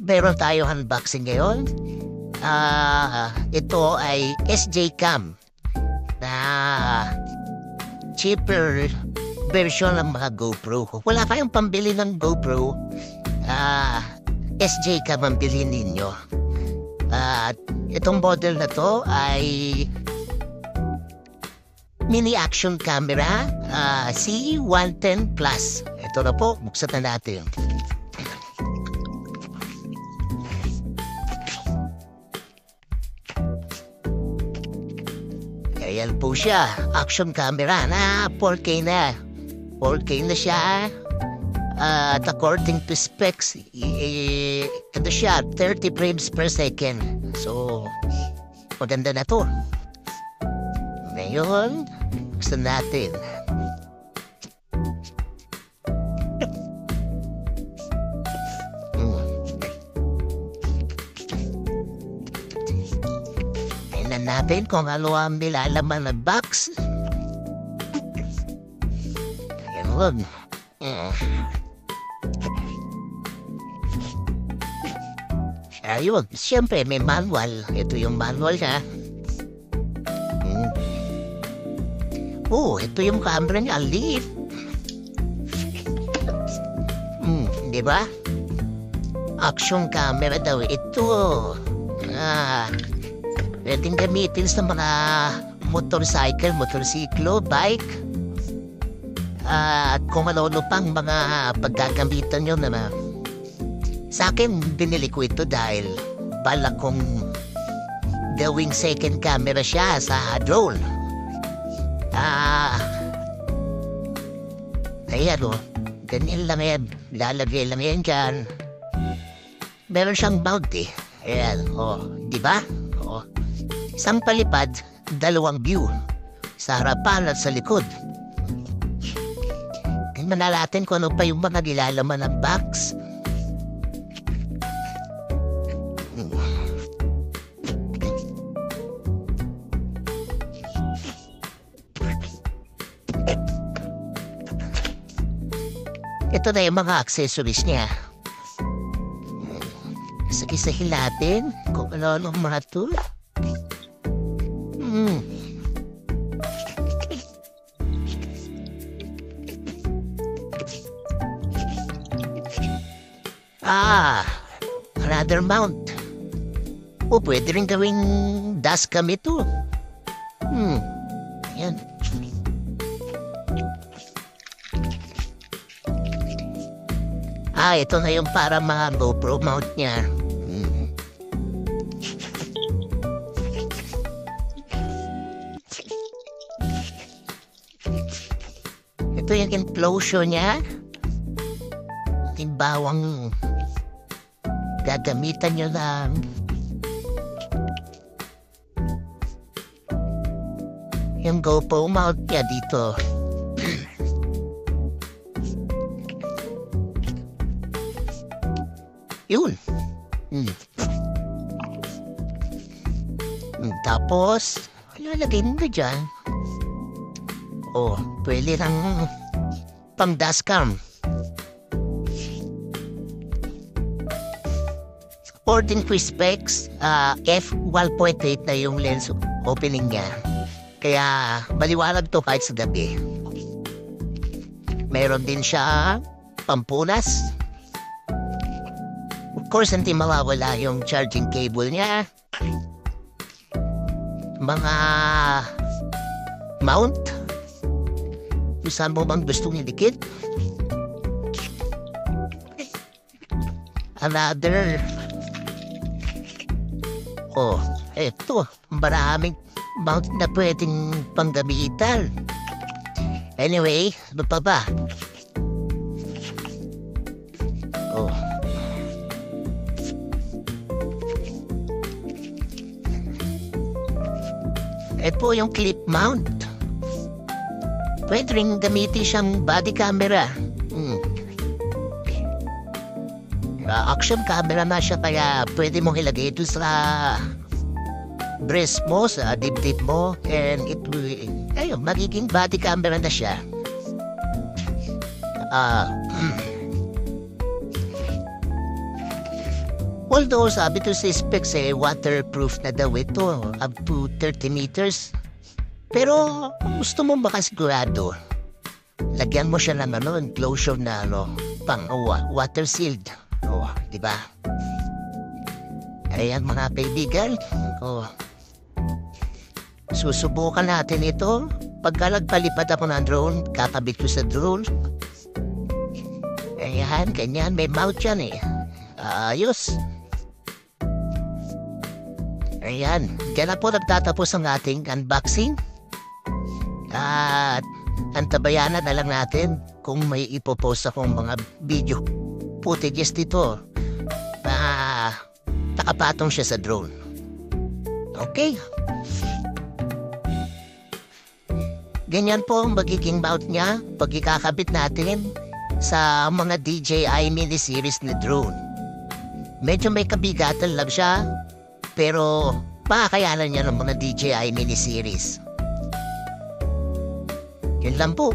Meron tayo unboxing ngayon. Ito ay SJ Cam na cheaper version ng mga GoPro. Wala kayong pambili ng GoPro, SJ Cam ang bilhin ninyo. Itong model na to ay mini action camera, C110 Plus. Ito na po, buksan na natin. Ayan po siya, action camera na 4K na. 4K na siya. At according to specs, ito siya, 30 frames per second. So, maganda na to. Ngayon, buksan natin. Tingnan natin kung ano ang nilalaman ng box. Ayan. Ayun, siyempre may manual. Ito yung manual niya. Ito yung camera niya, liit. Di ba? Action camera daw ito. Pwedeng gamitin sa mga motorsiklo, bike. At kung ano-ano pang mga paggagamitan nyo na. Sa akin, binili ko ito dahil balak kong gawing second camera siya sa drone. Ayan o, ganyan lang yan. Lalagay lang yan dyan. Meron siyang mount eh. Ayan, di ba? Isang palipad, dalawang view. Sa harapan at sa likod. Tingnan natin kung ano pa yung mga nilalaman ng box. Ito na yung mga accessories niya. Isa-isahin natin kung ano-ano mga to. Another mount. Pwede rin gawing dashcam ito. Ayan. Ito na yung para mga GoPro mount niya. Ito yung enclosure niya. Timbawang gagamitan nyo lang. Yung GoPro mount niya dito. Yun. Tapos, lalagay mo na dyan. Pwede lang pang dashcam. According to specs, f1.8 na yung lens opening niya. Kaya maliwanag to kahit sa gabi. Meron din siya pampunas. Of course, hindi mawawala yung charging cable niya. Mga mount. Kung saan mo bang gustong idikit. Another. Eto. Maraming mount na pwedeng panggamitan. Anyway, ano pa ba? Ito yung clip mount. Pwede rin gamitin siyang body camera. Action camera na siya kaya pwede mong ilagay ito sa breast mo, sa dibdib mo. And it will, magiging body camera na siya. Although sabi to sa specs waterproof na daw ito up to 30 meters. Pero kung gusto mo makasigurado, lagyan mo siya ng enclosure na pang water sealed. Di ba? Ayan mga kaibigan. Susubukan natin ito. Pagka nagpalipad ako ng drone, kakabit ko sa drone. Ayan, ganyan. May mount yan Ayos. Ayan. Diyan na po nagtatapos ang ating unboxing. At antabayanan na lang natin kung may ipopost akong mga video footages dito na nakapatong siya sa drone. Okay? Ganyan po ang magiging mount niya pag ikakabit natin sa mga DJI mini series na drone. Medyo may kabigatan lang siya, pero makakayanan niya ng mga DJI mini series. Yun lang po.